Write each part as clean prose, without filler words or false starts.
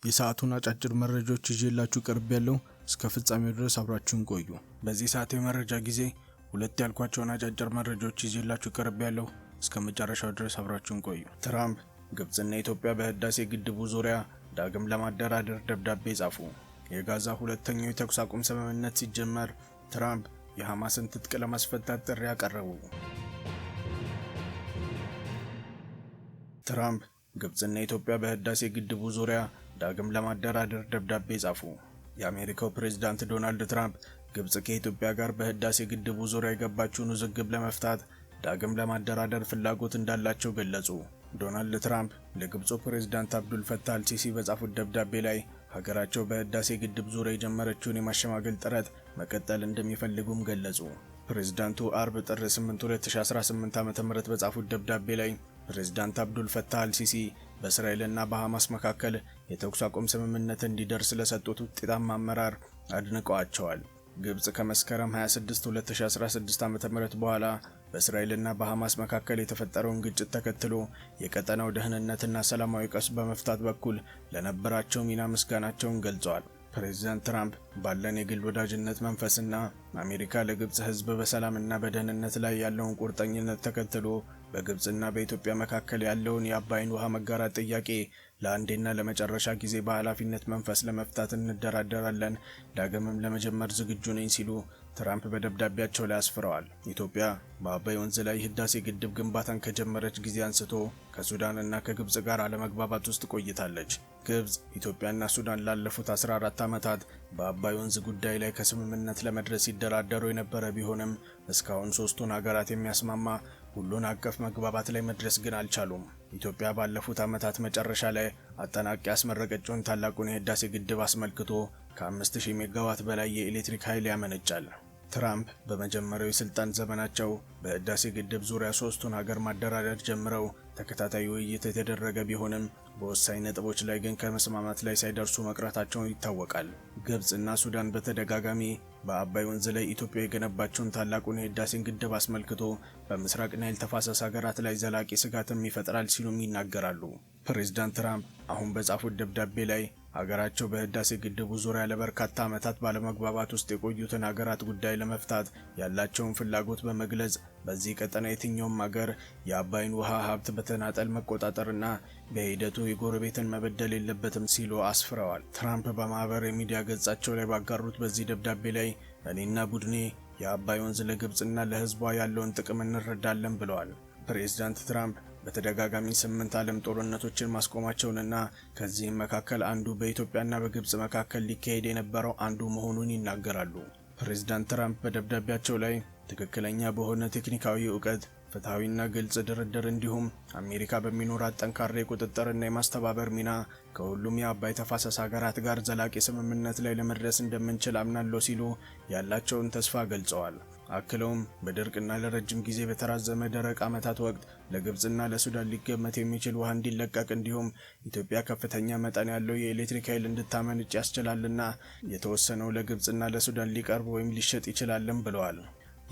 የሰዓቱን አጫጭር መረጃዎች ይዤላችሁ ቀርቤያለሁ። እስከ ፍጻሜው ድረስ አብራችሁን ቆዩ። በዚህ ሰዓት የመረጃ ጊዜ ሁለት ያልኳቸውን አጫጭር መረጃዎች ይዤላችሁ ቀርቤያለሁ። እስከ መጨረሻው ድረስ አብራችሁን ቆዩ። ትራምፕ ግብጽና ኢትዮጵያ በህዳሴ ግድቡ ዙሪያ ዳግም ለማደራደር ደብዳቤ ጻፉ። የጋዛ ሁለተኛው የተኩስ አቁም ስምምነት ሲጀመር ትራምፕ የሐማስን ትጥቅ ለማስፈታት ጥሪ አቀረቡ። ትራምፕ ግብጽና ኢትዮጵያ በህዳሴ ግድቡ ዙሪያ ዳግም ለማደራደር ደብዳቤ ጻፉ። የአሜሪካው ፕሬዝዳንት ዶናልድ ትራምፕ ግብጽ ከኢትዮጵያ ጋር በህዳሴ ግድቡ ዙሪያ የገባችውን ውዝግብ ለመፍታት ዳግም ለማደራደር ፍላጎት እንዳላቸው ገለጹ። ዶናልድ ትራምፕ ለግብፁ ፕሬዝዳንት አብዱል ፈታህ አልሲሲ በጻፉት ደብዳቤ ላይ ሀገራቸው በህዳሴ ግድብ ዙሪያ የጀመረችውን የማሸማገል ጥረት መቀጠል እንደሚፈልጉም ገለጹ። ፕሬዝዳንቱ አርብ ጥር 8 2018 ዓ.ም በጻፉት ደብዳቤ ላይ ፕሬዝዳንት አብዱል ፈታህ አልሲሲ በእስራኤልና በሐማስ መካከል የተኩስ አቁም ስምምነት እንዲደርስ ለሰጡት ውጤታማ አመራር አድንቀዋቸዋል። ግብጽ ከመስከረም 26 2016 ዓ.ም በኋላ በእስራኤልና በሐማስ መካከል የተፈጠረውን ግጭት ተከትሎ የቀጠናው ደህንነትና ሰላማዊ ቀውስ በመፍታት በኩል ለነበራቸው ሚና ምስጋናቸውን ገልጸዋል። ፕሬዝዳንት ትራምፕ ባለን የግል ወዳጅነት መንፈስና አሜሪካ ለግብጽ ሕዝብ በሰላምና በደህንነት ላይ ያለውን ቁርጠኝነት ተከትሎ በግብጽና በኢትዮጵያ መካከል ያለውን የአባይን ውሃ መጋራት ጥያቄ ለአንዴና ለመጨረሻ ጊዜ በኃላፊነት መንፈስ ለመፍታት እንደራደራለን፣ ዳግምም ለመጀመር ዝግጁ ነኝ ሲሉ ትራምፕ በደብዳቤያቸው ላይ አስፍረዋል። ኢትዮጵያ በአባይ ወንዝ ላይ ህዳሴ ግድብ ግንባታን ከጀመረች ጊዜ አንስቶ ከሱዳንና ከግብጽ ጋር አለመግባባት ውስጥ ቆይታለች። ግብጽ፣ ኢትዮጵያና ሱዳን ላለፉት 14 ዓመታት በአባይ ወንዝ ጉዳይ ላይ ከስምምነት ለመድረስ ሲደራደሩ የነበረ ቢሆንም እስካሁን ሶስቱን ሀገራት የሚያስማማ ሁሉን አቀፍ መግባባት ላይ መድረስ ግን አልቻሉም። ኢትዮጵያ ባለፉት ዓመታት መጨረሻ ላይ አጠናቂ ያስመረቀችውን ታላቁን የህዳሴ ግድብ አስመልክቶ ከ5000 ሜጋዋት በላይ የኤሌክትሪክ ኃይል ያመነጫል። ትራምፕ በመጀመሪያው የስልጣን ዘመናቸው በህዳሴ ግድብ ዙሪያ ሶስቱን ሀገር ማደራደር ጀምረው ተከታታይ ውይይት የተደረገ ቢሆንም በወሳኝ ነጥቦች ላይ ግን ከመስማማት ላይ ሳይደርሱ መቅረታቸው ይታወቃል። ግብጽና ሱዳን በተደጋጋሚ በአባይ ወንዝ ላይ ኢትዮጵያ የገነባቸውን ታላቁን የህዳሴን ግድብ አስመልክቶ በምስራቅ ናይል ተፋሰስ ሀገራት ላይ ዘላቂ ስጋትም ይፈጥራል ሲሉም ይናገራሉ። ፕሬዝዳንት ትራምፕ አሁን በጻፉት ደብዳቤ ላይ ሀገራቸው በህዳሴ ግድቡ ዙሪያ ለበርካታ ዓመታት ባለመግባባት ውስጥ የቆዩትን ሀገራት ጉዳይ ለመፍታት ያላቸውን ፍላጎት በመግለጽ በዚህ ቀጠና የትኛውም ሀገር የአባይን ውሃ ሀብት በተናጠል መቆጣጠርና በሂደቱ የጎረቤትን መበደል የለበትም ሲሉ አስፍረዋል። ትራምፕ በማህበራዊ ሚዲያ ገጻቸው ላይ ባጋሩት በዚህ ደብዳቤ ላይ እኔና ቡድኔ የአባይ ወንዝ ለግብጽና ለህዝቧ ያለውን ጥቅም እንረዳለን ብለዋል። ፕሬዝዳንት ትራምፕ በተደጋጋሚ 8 ዓለም ጦርነቶችን ማስቆማቸውንና ከዚህም መካከል አንዱ በኢትዮጵያና በግብጽ መካከል ሊካሄድ የነበረው አንዱ መሆኑን ይናገራሉ። ፕሬዝዳንት ትራምፕ በደብዳቤያቸው ላይ ትክክለኛ በሆነ ቴክኒካዊ ዕውቀት፣ ፍትሐዊና ግልጽ ድርድር እንዲሁም አሜሪካ በሚኖራት ጠንካራ የቁጥጥርና የማስተባበር ሚና ከሁሉም የአባይ ተፋሰስ ሀገራት ጋር ዘላቂ ስምምነት ላይ ለመድረስ እንደምንችል አምናለሁ ሲሉ ያላቸውን ተስፋ ገልጸዋል። አክለውም በድርቅና ለረጅም ጊዜ በተራዘመ ደረቅ ዓመታት ወቅት ለግብጽና ለሱዳን ሊገመት የሚችል ውሃ እንዲለቀቅ እንዲሁም ኢትዮጵያ ከፍተኛ መጠን ያለው የኤሌክትሪክ ኃይል እንድታመነጭ ያስችላልና የተወሰነው ለግብጽና ለሱዳን ሊቀርብ ወይም ሊሸጥ ይችላልም ብለዋል።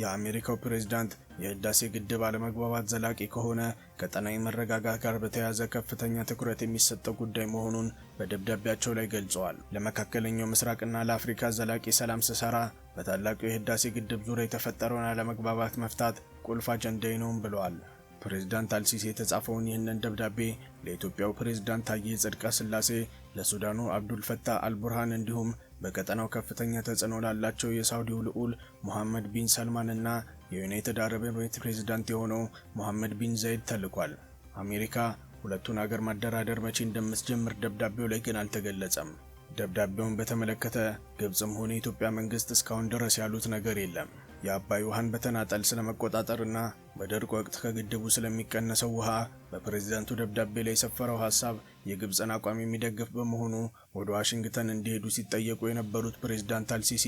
የአሜሪካው ፕሬዝዳንት የህዳሴ ግድብ አለመግባባት ዘላቂ ከሆነ ቀጠናዊ መረጋጋት ጋር በተያያዘ ከፍተኛ ትኩረት የሚሰጠው ጉዳይ መሆኑን በደብዳቤያቸው ላይ ገልጸዋል። ለመካከለኛው ምስራቅና ለአፍሪካ ዘላቂ ሰላም ስሰራ በታላቁ የህዳሴ ግድብ ዙሪያ የተፈጠረውን አለመግባባት መፍታት ቁልፍ አጀንዳዬ ነውም ብለዋል። ፕሬዝዳንት አልሲሲ የተጻፈውን ይህንን ደብዳቤ ለኢትዮጵያው ፕሬዝዳንት ታዬ ጽድቀሥላሴ፣ ለሱዳኑ አብዱል ፈታህ አልቡርሃን እንዲሁም በቀጠናው ከፍተኛ ተጽዕኖ ላላቸው የሳውዲው ልዑል ሙሐመድ ቢን ሰልማን እና የዩናይትድ አረብ ኤሚሬት ፕሬዝዳንት የሆነው ሙሐመድ ቢን ዛይድ ተልኳል። አሜሪካ ሁለቱን ሀገር ማደራደር መቼ እንደምትጀምር ደብዳቤው ላይ ግን አልተገለጸም። ደብዳቤውን በተመለከተ ግብጽም ሆነ የኢትዮጵያ መንግስት እስካሁን ድረስ ያሉት ነገር የለም። የአባይ ውሃን በተናጠል ስለመቆጣጠርና በድርቅ ወቅት ከግድቡ ስለሚቀነሰው ውሃ በፕሬዝዳንቱ ደብዳቤ ላይ የሰፈረው ሐሳብ የግብጽን አቋም የሚደግፍ በመሆኑ ወደ ዋሽንግተን እንዲሄዱ ሲጠየቁ የነበሩት ፕሬዝዳንት አልሲሲ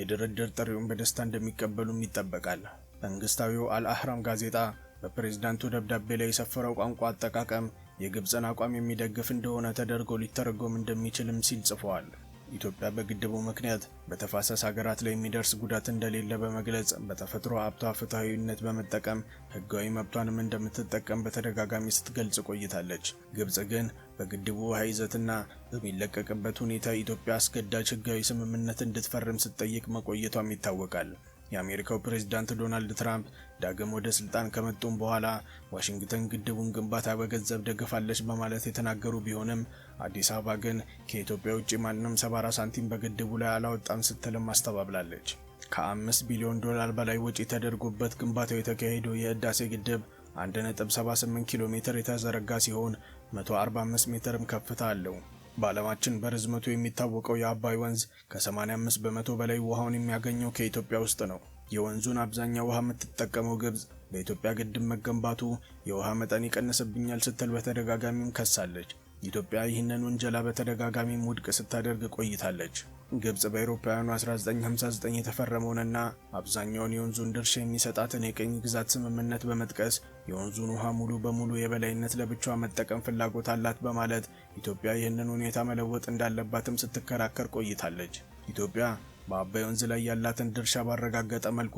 የድርድር ጥሪውን በደስታ እንደሚቀበሉም ይጠበቃል። መንግስታዊው አልአህራም ጋዜጣ በፕሬዝዳንቱ ደብዳቤ ላይ የሰፈረው ቋንቋ አጠቃቀም የግብጽን አቋም የሚደግፍ እንደሆነ ተደርጎ ሊተረጎም እንደሚችልም ሲል ጽፏል። ኢትዮጵያ በግድቡ ምክንያት በተፋሰስ ሀገራት ላይ የሚደርስ ጉዳት እንደሌለ በመግለጽ በተፈጥሮ ሀብቷ ፍትሃዊነት በመጠቀም ህጋዊ መብቷንም እንደምትጠቀም በተደጋጋሚ ስትገልጽ ቆይታለች። ግብጽ ግን በግድቡ ውሃ ይዘትና በሚለቀቅበት ሁኔታ ኢትዮጵያ አስገዳጅ ሕጋዊ ስምምነት እንድትፈርም ስትጠይቅ መቆየቷም ይታወቃል። የአሜሪካው ፕሬዝዳንት ዶናልድ ትራምፕ ዳግም ወደ ስልጣን ከመጡም በኋላ ዋሽንግተን ግድቡን ግንባታ በገንዘብ ደግፋለች በማለት የተናገሩ ቢሆንም አዲስ አበባ ግን ከኢትዮጵያ ውጭ ማንም 74 ሳንቲም በግድቡ ላይ አላወጣም ስትልም አስተባብላለች። ከ5 ቢሊዮን ዶላር በላይ ወጪ ተደርጎበት ግንባታው የተካሄደው የህዳሴ ግድብ 1.78 ኪሎ ሜትር የተዘረጋ ሲሆን 145 ሜትርም ከፍታ አለው። በዓለማችን በርዝመቱ የሚታወቀው የአባይ ወንዝ ከ85 በመቶ በላይ ውሃውን የሚያገኘው ከኢትዮጵያ ውስጥ ነው። የወንዙን አብዛኛው ውሃ የምትጠቀመው ግብጽ በኢትዮጵያ ግድብ መገንባቱ የውሃ መጠን ይቀንስብኛል ስትል በተደጋጋሚም ከሳለች። ኢትዮጵያ ይህንን ውንጀላ በተደጋጋሚም ውድቅ ስታደርግ ቆይታለች። ግብጽ በአውሮፓውያኑ 1959 የተፈረመውንና አብዛኛውን የወንዙን ድርሻ የሚሰጣትን የቅኝ ግዛት ስምምነት በመጥቀስ የወንዙን ውሃ ሙሉ በሙሉ የበላይነት ለብቻዋ መጠቀም ፍላጎት አላት በማለት ኢትዮጵያ ይህንን ሁኔታ መለወጥ እንዳለባትም ስትከራከር ቆይታለች። ኢትዮጵያ በአባይ ወንዝ ላይ ያላትን ድርሻ ባረጋገጠ መልኩ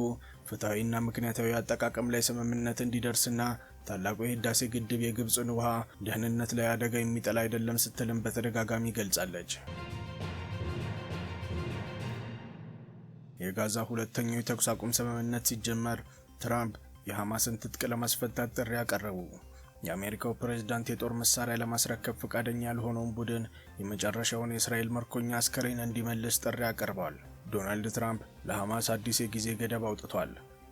ፍትሐዊና ምክንያታዊ አጠቃቀም ላይ ስምምነት እንዲደርስና ታላቁ የህዳሴ ግድብ የግብጽን ውሃ ደህንነት ላይ አደጋ የሚጥል አይደለም ስትልም በተደጋጋሚ ገልጻለች። የጋዛ ሁለተኛው የተኩስ አቁም ስምምነት ሲጀመር ትራምፕ የሐማስን ትጥቅ ለማስፈታት ጥሪ አቀረቡ። የአሜሪካው ፕሬዝዳንት የጦር መሳሪያ ለማስረከብ ፈቃደኛ ያልሆነውን ቡድን የመጨረሻውን የእስራኤል ምርኮኛ አስከሬን እንዲመልስ ጥሪ አቀርበዋል። ዶናልድ ትራምፕ ለሐማስ አዲስ የጊዜ ገደብ አውጥቷል።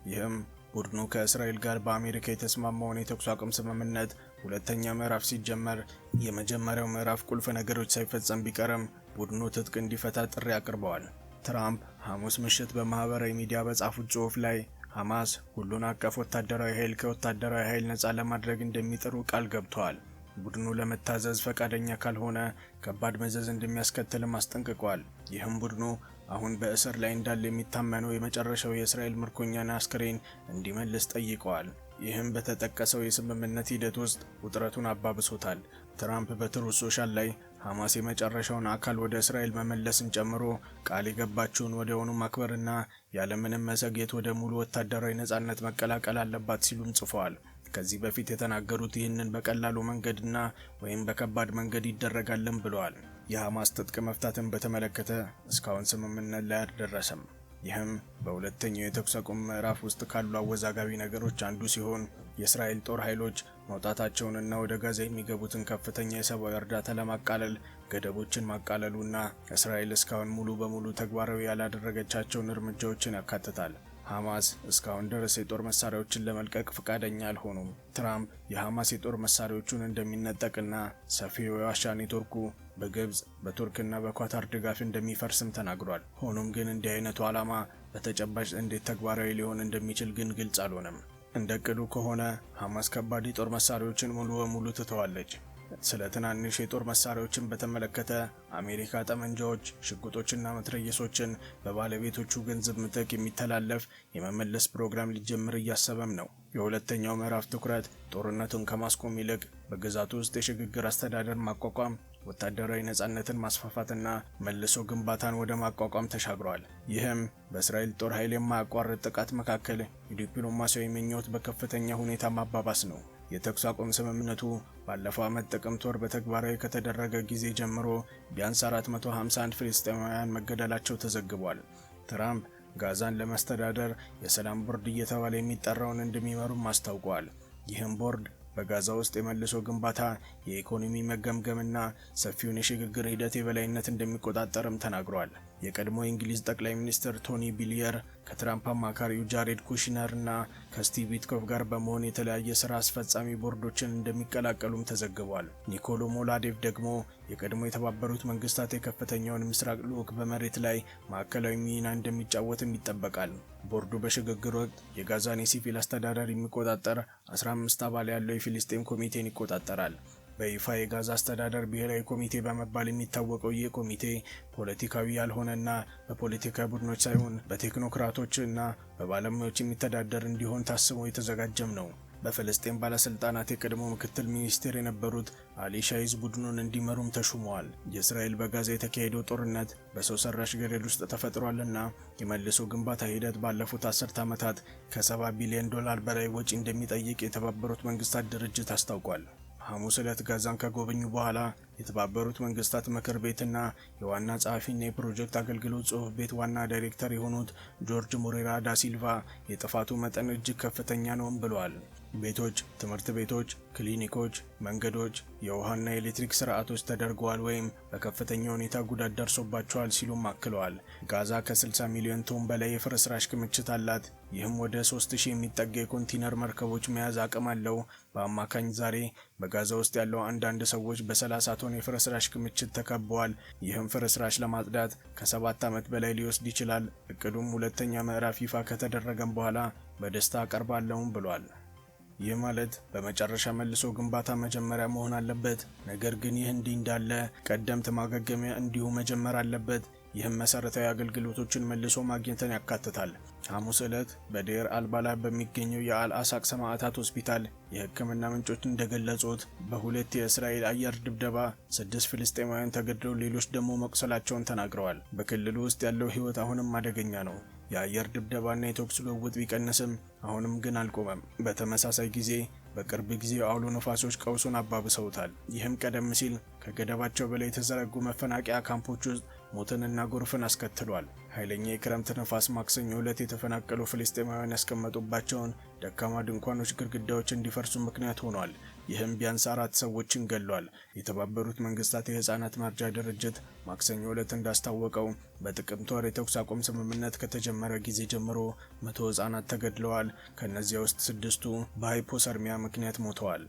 ይህም ቡድኑ ከእስራኤል ጋር በአሜሪካ የተስማማውን የተኩስ አቁም ስምምነት ሁለተኛ ምዕራፍ ሲጀመር የመጀመሪያው ምዕራፍ ቁልፍ ነገሮች ሳይፈጸም ቢቀርም ቡድኑ ትጥቅ እንዲፈታ ጥሪ አቅርበዋል። ትራምፕ ሐሙስ ምሽት በማህበራዊ ሚዲያ በጻፉት ጽሑፍ ላይ ሐማስ ሁሉን አቀፍ ወታደራዊ ኃይል ከወታደራዊ ኃይል ነፃ ለማድረግ እንደሚጥሩ ቃል ገብተዋል። ቡድኑ ለመታዘዝ ፈቃደኛ ካልሆነ ከባድ መዘዝ እንደሚያስከትልም አስጠንቅቀዋል። ይህም ቡድኑ አሁን በእስር ላይ እንዳለ የሚታመነው የመጨረሻው የእስራኤል ምርኮኛን አስከሬን እንዲመልስ ጠይቀዋል። ይህም በተጠቀሰው የስምምነት ሂደት ውስጥ ውጥረቱን አባብሶታል። ትራምፕ በትሩዝ ሶሻል ላይ ሐማስ የመጨረሻውን አካል ወደ እስራኤል መመለስን ጨምሮ ቃል የገባቸውን ወዲያውኑ ማክበርና ያለምንም መዘግየት ወደ ሙሉ ወታደራዊ ነፃነት መቀላቀል አለባት ሲሉም ጽፈዋል። ከዚህ በፊት የተናገሩት ይህንን በቀላሉ መንገድና ወይም በከባድ መንገድ ይደረጋልን ብለዋል። የሐማስ ትጥቅ መፍታትን በተመለከተ እስካሁን ስምምነት ላይ አልደረሰም። ይህም በሁለተኛው የተኩስ አቁም ምዕራፍ ውስጥ ካሉ አወዛጋቢ ነገሮች አንዱ ሲሆን የእስራኤል ጦር ኃይሎች መውጣታቸውንና ወደ ጋዛ የሚገቡትን ከፍተኛ የሰብአዊ እርዳታ ለማቃለል ገደቦችን ማቃለሉና እስራኤል እስካሁን ሙሉ በሙሉ ተግባራዊ ያላደረገቻቸውን እርምጃዎችን ያካትታል። ሐማስ እስካሁን ድረስ የጦር መሳሪያዎችን ለመልቀቅ ፈቃደኛ አልሆኑም። ትራምፕ የሐማስ የጦር መሳሪያዎቹን እንደሚነጠቅና ሰፊው የዋሻ ኔትወርኩ በግብጽ በቱርክና በኳታር ድጋፍ እንደሚፈርስም ተናግሯል። ሆኖም ግን እንዲህ አይነቱ ዓላማ በተጨባጭ እንዴት ተግባራዊ ሊሆን እንደሚችል ግን ግልጽ አልሆነም። እንደ እቅዱ ከሆነ ሐማስ ከባድ የጦር መሳሪያዎችን ሙሉ በሙሉ ትተዋለች። ስለ ትናንሽ የጦር መሳሪያዎችን በተመለከተ አሜሪካ ጠመንጃዎች፣ ሽጉጦችና መትረየሶችን በባለቤቶቹ ገንዘብ ምትክ የሚተላለፍ የመመለስ ፕሮግራም ሊጀምር እያሰበም ነው። የሁለተኛው ምዕራፍ ትኩረት ጦርነቱን ከማስቆም ይልቅ በግዛቱ ውስጥ የሽግግር አስተዳደር ማቋቋም፣ ወታደራዊ ነፃነትን ማስፋፋትና መልሶ ግንባታን ወደ ማቋቋም ተሻግሯል። ይህም በእስራኤል ጦር ኃይል የማያቋርጥ ጥቃት መካከል የዲፕሎማሲያዊ ምኞት በከፍተኛ ሁኔታ ማባባስ ነው። የተኩስ አቁም ስምምነቱ ባለፈው ዓመት ጥቅምት ወር በተግባራዊ ከተደረገ ጊዜ ጀምሮ ቢያንስ 451 ፍልስጤማውያን መገደላቸው ተዘግቧል። ትራምፕ ጋዛን ለማስተዳደር የሰላም ቦርድ እየተባለ የሚጠራውን እንደሚመሩም አስታውቀዋል። ይህም ቦርድ በጋዛ ውስጥ የመልሶ ግንባታ፣ የኢኮኖሚ መገምገምና ሰፊውን የሽግግር ሂደት የበላይነት እንደሚቆጣጠርም ተናግሯል። የቀድሞ የእንግሊዝ ጠቅላይ ሚኒስትር ቶኒ ብሊየር ከትራምፕ አማካሪው ጃሬድ ኩሽነር እና ከስቲቭ ዊትኮፍ ጋር በመሆን የተለያየ ስራ አስፈጻሚ ቦርዶችን እንደሚቀላቀሉም ተዘግቧል። ኒኮሎ ሞላዴቭ ደግሞ የቀድሞ የተባበሩት መንግስታት የከፍተኛውን ምስራቅ ልዑክ በመሬት ላይ ማዕከላዊ ሚና እንደሚጫወትም ይጠበቃል። ቦርዱ በሽግግር ወቅት የጋዛን የሲቪል አስተዳደር የሚቆጣጠር 15 አባል ያለው የፊልስጤም ኮሚቴን ይቆጣጠራል። በይፋ የጋዛ አስተዳደር ብሔራዊ ኮሚቴ በመባል የሚታወቀው ይህ ኮሚቴ ፖለቲካዊ ያልሆነና በፖለቲካ ቡድኖች ሳይሆን በቴክኖክራቶች እና በባለሙያዎች የሚተዳደር እንዲሆን ታስቦ የተዘጋጀም ነው። በፍልስጤም ባለስልጣናት የቀድሞ ምክትል ሚኒስቴር የነበሩት አሊ ሻይዝ ቡድኑን እንዲመሩም ተሹመዋል። የእስራኤል በጋዛ የተካሄደው ጦርነት በሰው ሰራሽ ገደል ውስጥ ተፈጥሯልና የመልሶ ግንባታ ሂደት ባለፉት 10 ዓመታት ከ$70 ቢሊዮን በላይ ወጪ እንደሚጠይቅ የተባበሩት መንግስታት ድርጅት አስታውቋል። ሐሙስ ዕለት ጋዛን ከጎበኙ በኋላ የተባበሩት መንግስታት ምክር ቤትና የዋና ጸሐፊና የፕሮጀክት አገልግሎት ጽሑፍ ቤት ዋና ዳይሬክተር የሆኑት ጆርጅ ሞሬራ ዳ ሲልቫ የጥፋቱ መጠን እጅግ ከፍተኛ ነው ብለዋል። ቤቶች፣ ትምህርት ቤቶች፣ ክሊኒኮች፣ መንገዶች፣ የውሃና የኤሌክትሪክ ስርዓቶች ተደርገዋል ወይም በከፍተኛ ሁኔታ ጉዳት ደርሶባቸዋል ሲሉም አክለዋል። ጋዛ ከ60 ሚሊዮን ቶን በላይ የፍርስራሽ ክምችት አላት። ይህም ወደ 3000 የሚጠጋ የኮንቴነር መርከቦች መያዝ አቅም አለው። በአማካኝ ዛሬ በጋዛ ውስጥ ያለው አንዳንድ ሰዎች በ30 ቶን የፍርስራሽ ክምችት ተከበዋል። ይህም ፍርስራሽ ለማጽዳት ከ7 ዓመት በላይ ሊወስድ ይችላል። እቅዱም ሁለተኛ ምዕራፍ ይፋ ከተደረገም በኋላ በደስታ አቀርባለሁም ብሏል። ይህ ማለት በመጨረሻ መልሶ ግንባታ መጀመሪያ መሆን አለበት። ነገር ግን ይህ እንዲህ እንዳለ ቀደምት ማገገሚያ እንዲሁ መጀመር አለበት። ይህም መሰረታዊ አገልግሎቶችን መልሶ ማግኘትን ያካትታል። ሐሙስ ዕለት በዴር አልባላህ በሚገኘው የአልአሳቅ ሰማዕታት ሆስፒታል የሕክምና ምንጮች እንደገለጹት በሁለት የእስራኤል አየር ድብደባ 6 ፍልስጤማውያን ተገድለው ሌሎች ደግሞ መቁሰላቸውን ተናግረዋል። በክልሉ ውስጥ ያለው ሕይወት አሁንም አደገኛ ነው። የአየር ድብደባና የተኩስ ልውውጥ ቢቀንስም አሁንም ግን አልቆመም። በተመሳሳይ ጊዜ በቅርብ ጊዜ አውሎ ነፋሶች ቀውሱን አባብሰውታል። ይህም ቀደም ሲል ከገደባቸው በላይ የተዘረጉ መፈናቂያ ካምፖች ውስጥ ሞትንና ጎርፍን አስከትሏል። ኃይለኛ የክረምት ነፋስ ማክሰኞ ዕለት የተፈናቀሉ ፍልስጤማውያን ያስቀመጡባቸውን ደካማ ድንኳኖች ግድግዳዎች እንዲፈርሱ ምክንያት ሆኗል። ይህም ቢያንስ 4 ሰዎችን ገድሏል። የተባበሩት መንግስታት የህፃናት መርጃ ድርጅት ማክሰኞ ዕለት እንዳስታወቀው በጥቅምት ወር የተኩስ አቁም ስምምነት ከተጀመረ ጊዜ ጀምሮ 100 ህፃናት ተገድለዋል። ከነዚያ ውስጥ 6ቱ በሃይፖሰርሚያ ምክንያት ሞተዋል።